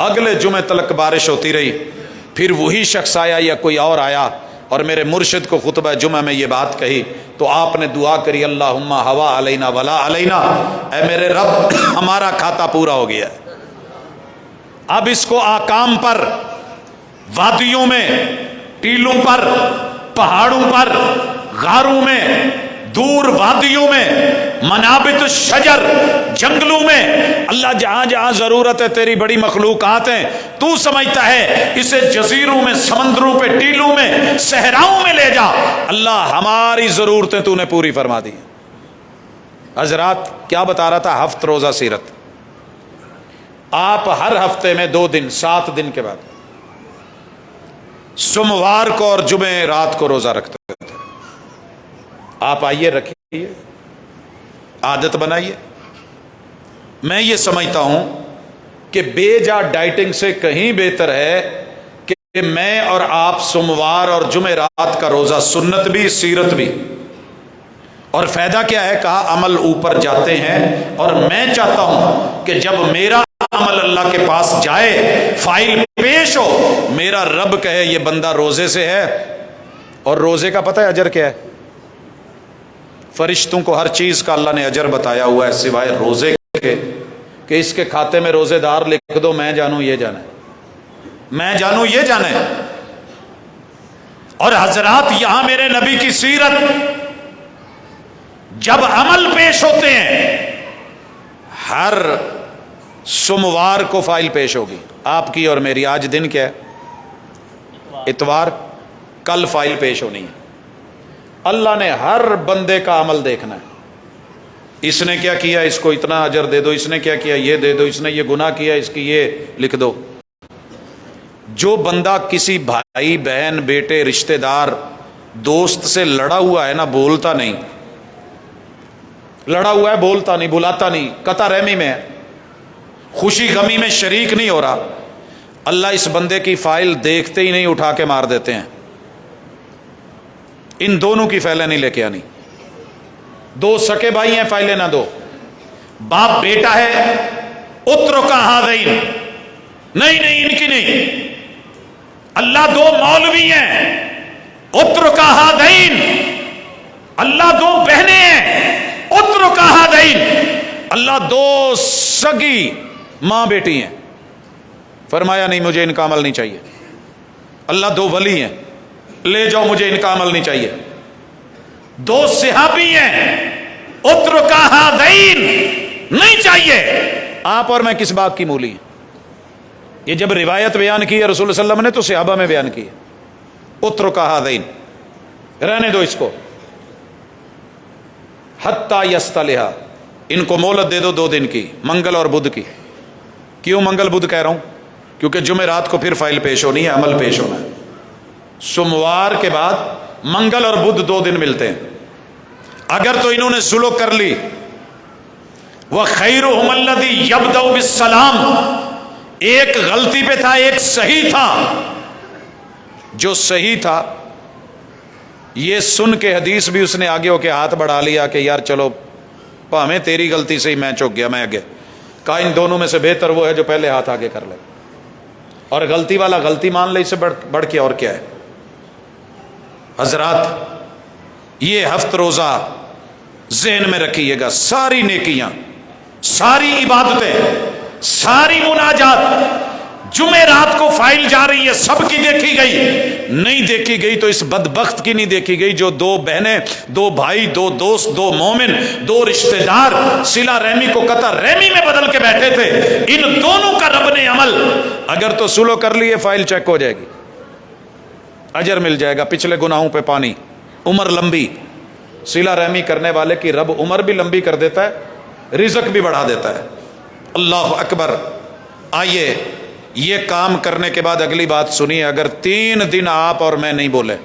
اگلے جمعے تلک بارش ہوتی رہی۔ پھر وہی شخص آیا یا کوئی اور آیا اور میرے مرشد کو خطبہ جمعہ میں یہ بات کہی تو آپ نے دعا کری، اللہم ہوا علینا ولا علینا، اے میرے رب ہمارا کھاتا پورا ہو گیا ہے۔ اب اس کو آکام پر، وادیوں میں، ٹیلوں پر، پہاڑوں پر، غاروں میں، دور وادیوں میں، منابت الشجر، جنگلوں میں، اللہ جہاں جہاں ضرورت ہے، تیری بڑی مخلوقات ہیں، تو سمجھتا ہے، اسے جزیروں میں، سمندروں پہ، ٹیلوں میں، صحراؤں میں لے جا، اللہ ہماری ضرورتیں تو نے پوری فرما دی۔ حضرات کیا بتا رہا تھا؟ ہفت روزہ سیرت۔ آپ ہر ہفتے میں 2 دن، 7 دن کے بعد، سوموار کو اور جمعے رات کو روزہ رکھتے تھے۔ آپ آئیے، رکھیے، عادت بنائیے۔ میں یہ سمجھتا ہوں کہ بے جا ڈائٹنگ سے کہیں بہتر ہے کہ میں اور آپ سوموار اور جمعے رات کا روزہ، سنت بھی سیرت بھی۔ اور فائدہ کیا ہے؟ کہا عمل اوپر جاتے ہیں، اور میں چاہتا ہوں کہ جب میرا عمل اللہ کے پاس جائے، فائل پیش ہو، میرا رب کہے یہ بندہ روزے سے ہے۔ اور روزے کا پتہ ہے اجر کیا ہے؟ فرشتوں کو ہر چیز کا اللہ نے اجر بتایا ہوا ہے سوائے روزے کے، کہ اس کے کھاتے میں روزے دار لکھ دو، میں جانوں یہ جانا ہے، میں جانوں یہ جانا ہے۔ اور حضرات یہاں میرے نبی کی سیرت، جب عمل پیش ہوتے ہیں، ہر سوموار کو فائل پیش ہوگی آپ کی اور میری۔ آج دن کیا ہے؟ اتوار، کل فائل پیش ہونی ہے۔ اللہ نے ہر بندے کا عمل دیکھنا ہے، اس نے کیا کیا، اس کو اتنا اجر دے دو، اس نے کیا کیا، یہ دے دو، اس نے یہ گناہ کیا، اس کی یہ لکھ دو۔ جو بندہ کسی بھائی، بہن، بیٹے، رشتہ دار، دوست سے لڑا ہوا ہے نا، بولتا نہیں، لڑا ہوا ہے، بولتا نہیں، بلاتا نہیں، قطع رحمی میں ہے، خوشی غمی میں شریک نہیں ہو رہا، اللہ اس بندے کی فائل دیکھتے ہی نہیں اٹھا کے مار دیتے ہیں۔ ان دونوں کی فائلیں نہیں لے کے آنی۔ 2 سکے بھائی ہیں، فائلیں نہ دو۔ باپ بیٹا ہے، اترکا ہذین، نہیں ان کی نہیں۔ اللہ 2 مولوی ہیں، اترکا ہذین۔ اللہ 2 بہنیں ہیں، اترکا ہذین۔ اللہ 2 سگی ماں بیٹی ہیں، فرمایا نہیں مجھے ان کا عمل نہیں چاہیے۔ اللہ 2 ولی ہیں، لے جاؤ مجھے ان کا عمل نہیں چاہیے۔ 2 صحابی ہیں، اترکا ہذین، نہیں چاہیے۔ آپ اور میں کس بات کی مولی ہیں؟ یہ جب روایت بیان کی ہے رسول اللہ صلی اللہ علیہ وسلم نے تو صحابہ میں بیان کی ہے، اترکا ہذین، رہنے دو اس کو، حتی یصطلحا، ان کو مہلت دے دو 2 دن کی، منگل اور بدھ کی۔ کیوں منگل بدھ کہہ رہا ہوں؟ کیونکہ جمعرات کو پھر فائل پیش ہونی ہے، عمل پیش ہونا ہے. سوموار کے بعد منگل اور بدھ 2 دن ملتے ہیں. اگر تو انہوں نے سلو کر لی، وَخَيْرُهُمَ الَّذِي يَبْدَأُ بِالسَّلَامِ، ایک غلطی پہ تھا، ایک صحیح تھا. جو صحیح تھا یہ سن کے حدیث بھی اس نے آگے ہو کے ہاتھ بڑھا لیا کہ یار چلو پاویں تیری غلطی سے ہی میں چوک گیا، میں آگے. کہا ان دونوں میں سے بہتر وہ ہے جو پہلے ہاتھ آگے کر لے، اور غلطی والا غلطی مان لے، اس سے بڑھ کے اور کیا ہے. حضرات یہ ہفت روزہ ذہن میں رکھیے گا. ساری نیکیاں، ساری عبادتیں، ساری مناجات جمعرات کو فائل جا رہی ہے. سب کی دیکھی گئی، نہیں دیکھی گئی تو اس بدبخت کی نہیں دیکھی گئی جو 2 بہنیں، 2 بھائی، 2 دوست، 2 مومن، 2 رشتہ دار صلہ رحمی کو قطع رحمی میں بدل کے بیٹھے تھے. ان دونوں کا رب نے عمل اگر تو سلو کر لیے، فائل چیک ہو جائے گی، اجر مل جائے گا، پچھلے گناہوں پہ پانی، عمر لمبی. صلہ رحمی کرنے والے کی رب عمر بھی لمبی کر دیتا ہے، رزق بھی بڑھا دیتا ہے. اللہ اکبر. آئیے یہ کام کرنے کے بعد اگلی بات سنیے. اگر 3 دن آپ اور میں نہیں بولے،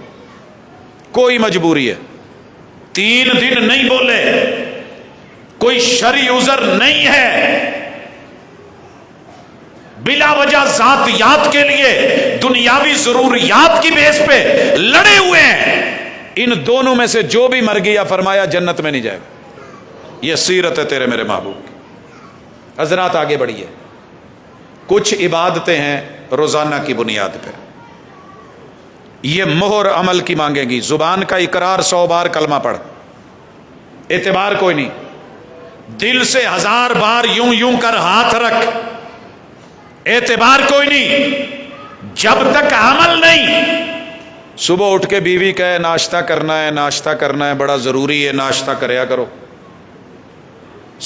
کوئی مجبوری ہے، 3 دن نہیں بولے، کوئی شرعی عذر نہیں ہے، بلا وجہ ذاتیات کے لیے دنیاوی ضروریات کی بیس پہ لڑے ہوئے ہیں، ان دونوں میں سے جو بھی مر گیا فرمایا جنت میں نہیں جائے گا. یہ سیرت ہے تیرے میرے محبوب کی. حضرات آگے بڑھیے. کچھ عبادتیں ہیں روزانہ کی بنیاد پہ، یہ مہر عمل کی مانگے گی. زبان کا اقرار 100 بار کلمہ پڑھ، اعتبار کوئی نہیں. دل سے 1000 بار یوں یوں کر ہاتھ رکھ، اعتبار کوئی نہیں. جب تک عمل نہیں. صبح اٹھ کے بیوی کہے ناشتہ کرنا ہے، ناشتہ کرنا ہے، بڑا ضروری ہے، ناشتہ کریا کرو.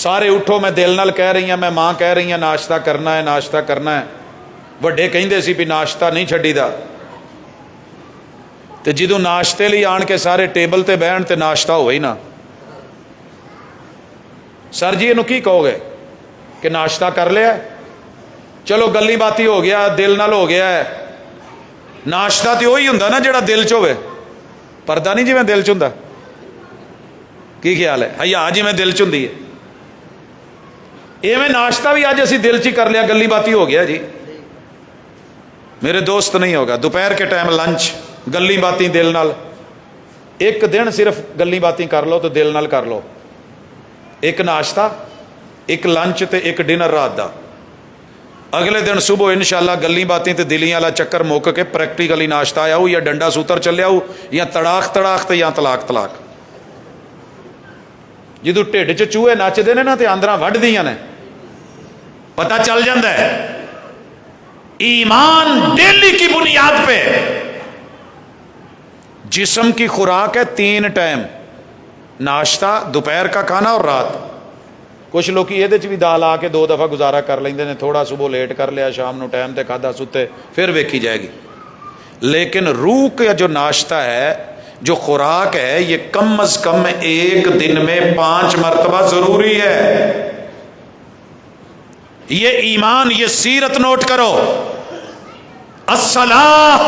سارے اٹھو، میں دل نال کہہ رہی ہوں، میں ماں کہہ رہی ہوں ناشتہ کرنا ہے، ناشتہ کرنا ہے. وڈے کہندے سی بھی ناشتہ نہیں چھڈی دا، تے جدوں ناشتے لئی آن کے سارے ٹیبل تے بہن تے ناشتہ ہوئی نا. سر جی اینو کی کہو گے کہ ناشتہ کر لیا؟ چلو گلی باتی ہو گیا، دل نال ہو گیا ہے. ناشتہ تو وہی ہوندا نا جڑا دل چ ہوے، پردہ نہیں جویں دل چ ہوندا. کی خیال ہے؟ حیا جویں دل چ ہوندی ہے، ایویں ناشتہ بھی اج اسی دل چ ہی کر لیا، گلی باتی ہو گیا جی. میرے دوست نہیں ہوگا. دوپہر کے ٹائم لنچ، گلی باتی دل نال. ایک دن صرف گلی باتی کر لو تو دل نال کر لو. ایک ناشتہ، ایک لنچ تے ایک ڈنر رات دا. اگلے دن صبح انشاءاللہ گلی باتی تے دلیاں والا چکر موک کے پریکٹیکلی ناشتہ آیا ہو، یا ڈنڈا سوتر چلیا ہو، یا تڑاخ تڑاخ تے یا طلاق طلاق. جدو ٹھڈ چ چوہے نچدے نے نا تے آندراں وڈ دیاں نے، پتہ چل جاندہ ہے. ایمان ڈیلی کی بنیاد پہ. جسم کی خوراک ہے 3 ٹائم، ناشتہ، دوپہر کا کھانا اور رات. کچھ لوگ یہ بھی دال آ کے 2 دفعہ گزارا کر لیندے نے، تھوڑا صبح لیٹ کر لیا، شام نو ٹائم تے کھادا ستے، پھر ویکھی جائے گی. لیکن روح کا جو ناشتہ ہے، جو خوراک ہے، یہ کم از کم ایک دن میں 5 مرتبہ ضروری ہے. یہ ایمان، یہ سیرت نوٹ کرو. الصلاۃ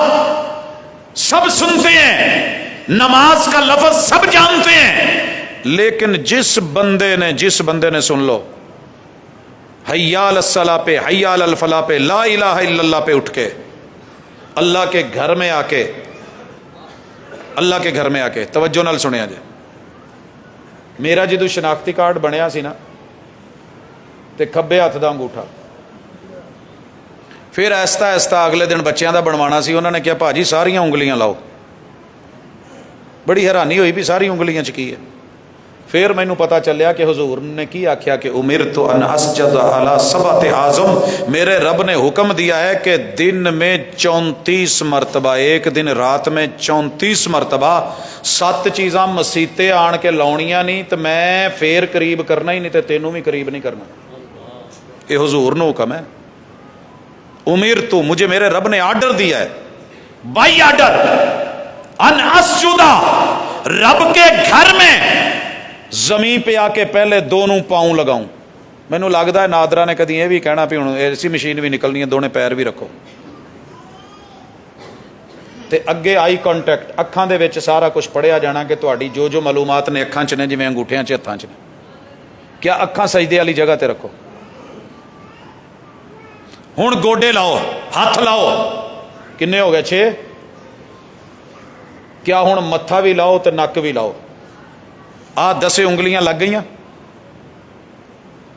سب سنتے ہیں، نماز کا لفظ سب جانتے ہیں، لیکن جس بندے نے سن لو حی علی الصلاۃ پہ، حی علی الفلاح پہ، لا الہ الا اللہ پہ اٹھ کے اللہ کے گھر میں آ کے توجہ نال سنیا جائے. میرا جدو شناختی کارڈ بنیا سی نا تے کھبے ہاتھ دا انگوٹھا، پھر ایستا اگلے دن بچیاں دا بنوانا سی، انہوں نے کہا بھاجی ساریاں انگلیاں لاؤ. بڑی حیرانی ہوئی بھی ساری انگلیاں چ کی ہے. پھر مینوں پتا چلیا کہ حضور نے کی آکھیا کہ امرت ان اسجد علی 7 اعظم، میرے رب نے حکم دیا ہے کہ دن میں 34 مرتبہ، ایک دن رات میں 34 مرتبہ 7 چیزاں مسیتے آن کے لاؤنیاں نہیں، تو میں پھر قریب کرنا ہی نہیں، تے تینوں بھی قریب نہیں کرنا. یہ حضور نے حکم ہے. امرت، مجھے میرے رب نے آرڈر دیا ہے، بائی آرڈر، ان اسجد، رب کے گھر میں زمین پہ آ کے پہلے دونوں پاؤں لگاؤں. ਮੈਨੂੰ ਲੱਗਦਾ ਹੈ ਨਾਦਰਾ ਨੇ ਕਦੀ ਇਹ ਵੀ ਕਹਿਣਾ ਵੀ ਹੁਣ ਐਸੀ ਮਸ਼ੀਨ ਵੀ ਨਿਕਲਣੀ ਹੈ, ਦੋਨੇ ਪੈਰ ਵੀ ਰੱਖੋ ਤੇ ਅੱਗੇ ਆਈ ਕੰਟੈਕਟ, ਅੱਖਾਂ ਦੇ ਵਿੱਚ ਸਾਰਾ ਕੁਝ ਪੜਿਆ ਜਾਣਾ ਕਿ ਤੁਹਾਡੀ ਜੋ ਜੋ ਮਾਲੂਮਾਤ ਨੇ ਅੱਖਾਂ 'ਚ ਨੇ, ਜਿਵੇਂ ਅੰਗੂਠਿਆਂ 'ਚ ਹੱਥਾਂ 'ਚ ਨੇ, ਕਿਆ ਅੱਖਾਂ ਸਜਦੇ ਵਾਲੀ ਜਗ੍ਹਾ ਤੇ ਰੱਖੋ। ਹੁਣ ਗੋਡੇ ਲਾਓ, ਹੱਥ ਲਾਓ, ਕਿੰਨੇ ਹੋ ਗਏ 6। ਕਿਆ ਹੁਣ ਮੱਥਾ ਵੀ ਲਾਓ ਤੇ ਨੱਕ ਵੀ ਲਾਓ। ਆਹ 10 ਉਂਗਲੀਆਂ ਲੱਗ ਗਈਆਂ।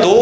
2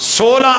16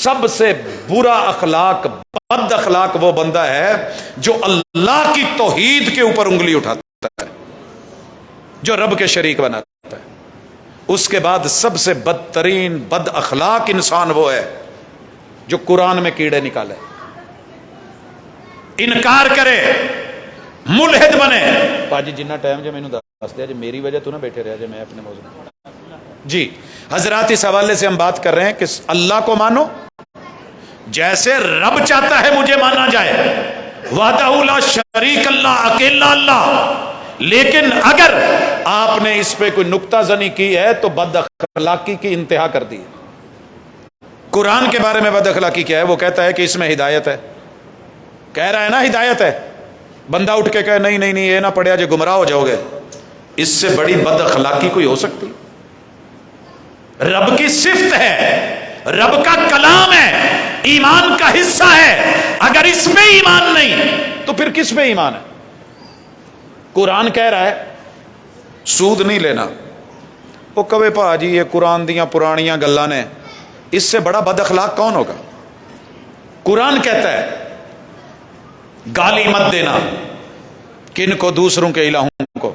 سب سے برا اخلاق، بد اخلاق وہ بندہ ہے جو اللہ کی توحید کے اوپر انگلی اٹھاتا ہے، جو رب کے شریک بناتا ہے۔ اس کے بعد سب سے بدترین بد اخلاق انسان وہ ہے جو قرآن میں کیڑے نکالے، انکار کرے، ملحد بنے۔ پاجی جنہ ٹائم جو میں نے دس دیا جی میری وجہ تو نہ بیٹھے رہا جی، میں اپنے موضوع جی حضرات اس حوالے سے ہم بات کر رہے ہیں کہ اللہ کو مانو جیسے رب چاہتا ہے مجھے مانا جائے، وحدہ لا شریک اللہ، اکیلا اللہ۔ لیکن اگر آپ نے اس پہ کوئی نکتہ زنی کی ہے تو بد اخلاقی کی انتہا کر دی۔ قرآن کے بارے میں بد اخلاقی کیا ہے؟ وہ کہتا ہے کہ اس میں ہدایت ہے، کہہ رہا ہے نا ہدایت ہے، بندہ اٹھ کے کہے نہیں نہیں نہیں یہ نہ پڑھیا جو گمراہ ہو جاؤ گے، اس سے بڑی بد اخلاقی کوئی ہو سکتی؟ رب کی صفت ہے، رب کا کلام ہے، ایمان کا حصہ ہے، اگر اس پہ ایمان نہیں تو پھر کس پہ ایمان ہے؟ قرآن کہہ رہا ہے سود نہیں لینا، وہ کبھی پا جی یہ قرآن دیاں پرانیاں گلاں نے، اس سے بڑا بد اخلاق کون ہوگا؟ قرآن کہتا ہے گالی مت دینا، کن کو؟ دوسروں کے الہوں کو۔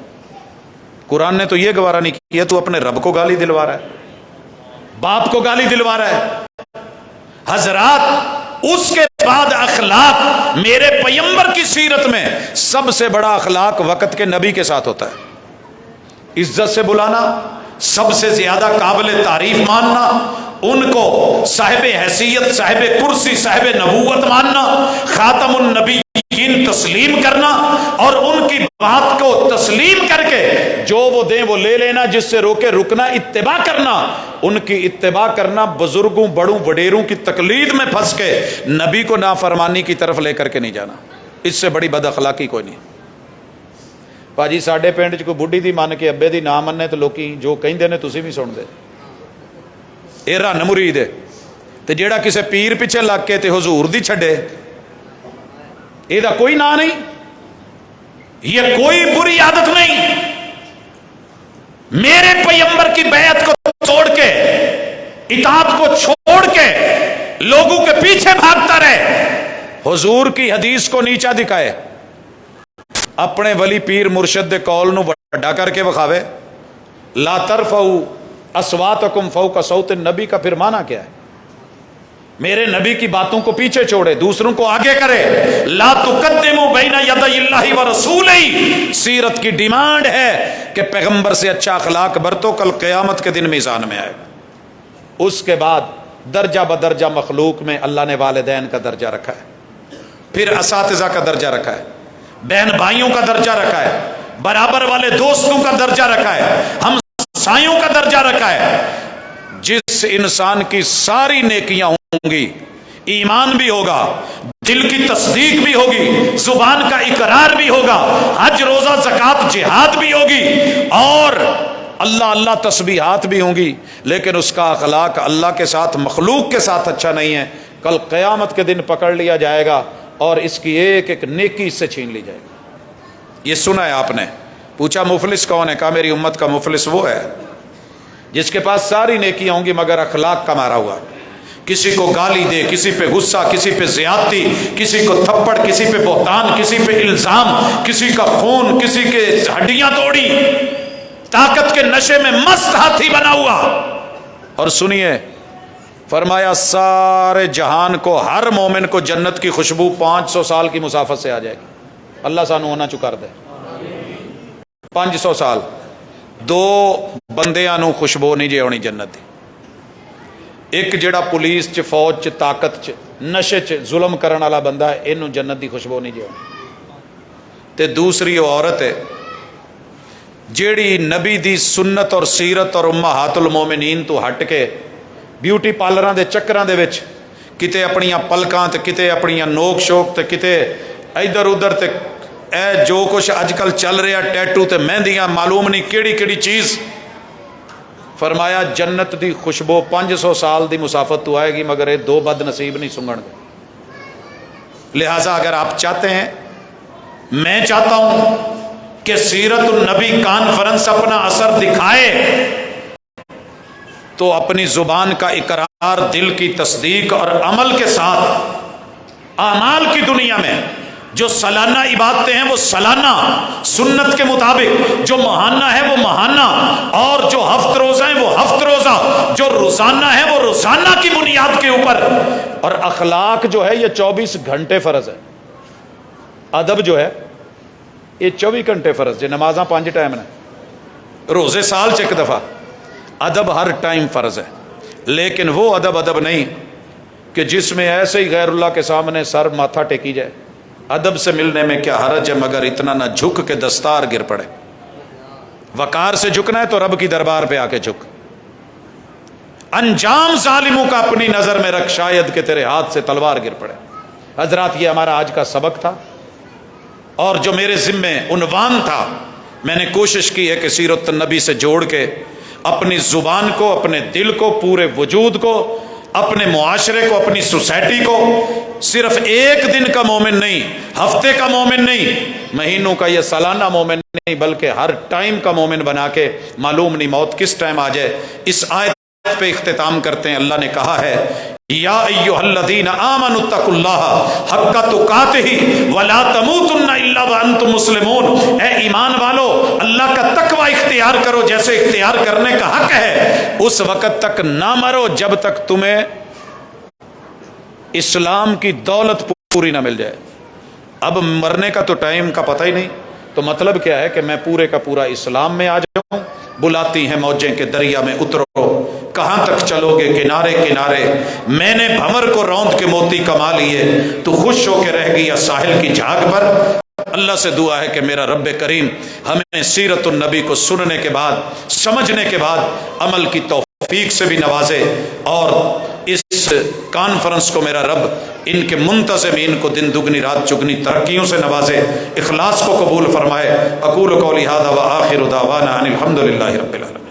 قرآن نے تو یہ گوارا نہیں کیا تو اپنے رب کو گالی دلوا رہا ہے، باپ کو گالی دلوا رہا ہے۔ حضرات اس کے بعد اخلاق، میرے پیغمبر کی سیرت میں سب سے بڑا اخلاق وقت کے نبی کے ساتھ ہوتا ہے، عزت سے بلانا، سب سے زیادہ قابل تعریف ماننا، ان کو صاحب حیثیت، صاحب کرسی، صاحب نبوت ماننا، خاتم النبیین تسلیم کرنا، اور ان کی بات کو تسلیم کر کے جو وہ دیں وہ لے لینا، جس سے روکے رکنا، اتباع کرنا، ان کی اتباع کرنا، بزرگوں بڑوں وڈیروں کی تقلید میں پھنس کے نبی کو نافرمانی کی طرف لے کر کے نہیں جانا۔ اس سے بڑی بد اخلاقی کوئی نہیں۔ پاجی ساڈے پنڈ چ کوئی بڈھی دی من کے ابے دی نہ مننے تو لوکی جو کہندے نے تسی بھی سن دے، اے رن مرید ہے، تے جیڑا کسے پیر پیچھے لگ کے تے حضور دی چھڈے، یہ دا کوئی نا نہیں، یہ کوئی بری عادت نہیں۔ میرے پیغمبر کی بیعت کو توڑ کے، اطاعت کو چھوڑ کے لوگوں کے پیچھے بھاگتا رہے، حضور کی حدیث کو نیچا دکھائے، اپنے ولی پیر مرشد دے قول نو بڑا کر کے بخاوے، لا ترفعوا اصواتکم فوق صوت النبی کا پھر معنی کیا ہے؟ میرے نبی کی باتوں کو پیچھے چھوڑے، دوسروں کو آگے کرے۔ لا تقدموا بین یدی اللہ ورسولہ، سیرت کی ڈیمانڈ ہے کہ پیغمبر سے اچھا اخلاق برتو، کل قیامت کے دن میزان میں آئے گا۔ اس کے بعد درجہ بدرجہ مخلوق میں اللہ نے والدین کا درجہ رکھا ہے، پھر اساتذہ کا درجہ رکھا ہے، بہن بھائیوں کا درجہ رکھا ہے، برابر والے دوستوں کا درجہ رکھا ہے، ہمسایوں کا درجہ رکھا ہے۔ جس انسان کی ساری نیکیاں ہوں گی، ایمان بھی ہوگا، دل کی تصدیق بھی ہوگی، زبان کا اقرار بھی ہوگا، حج روزہ زکوٰۃ جہاد بھی ہوگی، اور اللہ اللہ تسبیحات بھی ہوں گی، لیکن اس کا اخلاق اللہ کے ساتھ، مخلوق کے ساتھ اچھا نہیں ہے، کل قیامت کے دن پکڑ لیا جائے گا اور اس کی ایک ایک نیکی اس سے چھین لی جائے گی۔ یہ سنا ہے آپ نے؟ پوچھا مفلس کون ہے؟ کہا میری امت کا مفلس وہ ہے جس کے پاس ساری نیکیاں ہوں گی مگر اخلاق کا مارا ہوا، کسی کو گالی دے، کسی پہ غصہ، کسی پہ زیادتی، کسی کو تھپڑ، کسی پہ بہتان، کسی پہ الزام، کسی کا خون، کسی کے ہڈیاں توڑی، طاقت کے نشے میں مست ہاتھی بنا ہوا۔ اور سنیے فرمایا سارے جہان کو، ہر مومن کو جنت کی خوشبو 500 سال کی مسافت سے آ جائے گی۔ اللہ سانو ہونا چکر دے 500 سال، دو بندیاں نو خوشبو نہیں جے ہونی جنت دی، ایک جڑا پولیس چ، فوج چ، طاقت چ، نشے چ ظلم کرن والا بندہ ہے، اینو جنت دی خوشبو نہیں جے ہونی، تے دوسری وہ عورت ہے جیڑی نبی دی سنت اور سیرت اور امہات المومنین تو ہٹ کے بیوٹی پارلراں دے چکراں دے وچ کتے اپنیاں پلکاں تے کتے اپنیاں نوک شوک تے کتے ادھر ادھر تے اے جو کچھ اج کل چل رہا ٹیٹو تے مہندیاں، معلوم نہیں کیڑی کیڑی چیز۔ فرمایا جنت دی خوشبو 500 سال دی مسافت تو آئے گی مگر یہ دو بد نصیب نہیں سنگن گے۔ لہٰذا اگر آپ چاہتے ہیں، میں چاہتا ہوں کہ سیرت النبی کانفرنس اپنا اثر دکھائے، تو اپنی زبان کا اقرار، دل کی تصدیق اور عمل کے ساتھ اعمال کی دنیا میں جو سالانہ عبادتیں ہیں وہ سالانہ سنت کے مطابق، جو ماہانہ ہے وہ ماہانہ، اور جو ہفت روزہ ہیں وہ ہفت روزہ، جو روزانہ ہے وہ روزانہ کی بنیاد کے اوپر، اور اخلاق جو ہے یہ 24 گھنٹے فرض ہے، ادب جو ہے یہ 24 گھنٹے فرض ہے، نمازاں 5 ٹائم نے، روزے سال چ ایک دفعہ، ادب ہر ٹائم فرض ہے، لیکن وہ ادب نہیں کہ جس میں ایسے ہی غیر اللہ کے سامنے سر ماتھا ٹیکی جائے۔ ادب سے ملنے میں کیا حرج ہے، مگر اتنا نہ جھک کے دستار گر پڑے۔ وقار سے جھکنا ہے تو رب کی دربار پہ آ کے جھک، انجام ظالموں کا اپنی نظر میں رکھ، شاید کہ تیرے ہاتھ سے تلوار گر پڑے۔ حضرات یہ ہمارا آج کا سبق تھا، اور جو میرے ذمے عنوان تھا میں نے کوشش کی ہے کہ سیرت النبی سے جوڑ کے اپنی زبان کو، اپنے دل کو، پورے وجود کو، اپنے معاشرے کو، اپنی سوسائٹی کو، صرف ایک دن کا مومن نہیں، ہفتے کا مومن نہیں، مہینوں کا یا سالانہ مومن نہیں، بلکہ ہر ٹائم کا مومن بنا کے، معلوم نہیں موت کس ٹائم آ جائے۔ اس آیت پہ اختتام کرتے ہیں۔ اللہ نے کہا ہے یا ایھا الذین آمنوا اتقوا اللہ حق تقاتہ ولا تموتن الا وانتم مسلمون، اے ایمان والو اللہ کا تقوی اختیار کرو جیسے اختیار کرنے کا حق ہے، اس وقت تک نہ مرو جب تک تمہیں اسلام کی دولت پوری نہ مل جائے۔ اب مرنے کا تو ٹائم کا پتہ ہی نہیں، تو مطلب کیا ہے کہ میں پورے کا پورا اسلام میں آ جاؤں۔ بلاتی ہیں موجیں کہ دریا میں اترو، کہاں تک چلو گے کنارے کنارے، میں نے بھنور کو روند کے موتی کما لیے، تو خوش ہو کے رہ گیا ساحل کی جھاگ پر۔ اللہ سے دعا ہے کہ میرا رب کریم ہمیں سیرت النبی کو سننے کے بعد، سمجھنے کے بعد عمل کی توفیق سے بھی نوازے، اور اس کانفرنس کو میرا رب ان کے منتظمین کو دن دگنی رات چگنی ترقیوں سے نوازے، اخلاص کو قبول فرمائے۔ اقول قولی ھذا وآخر دعوانا ان الحمد للہ رب العالمین۔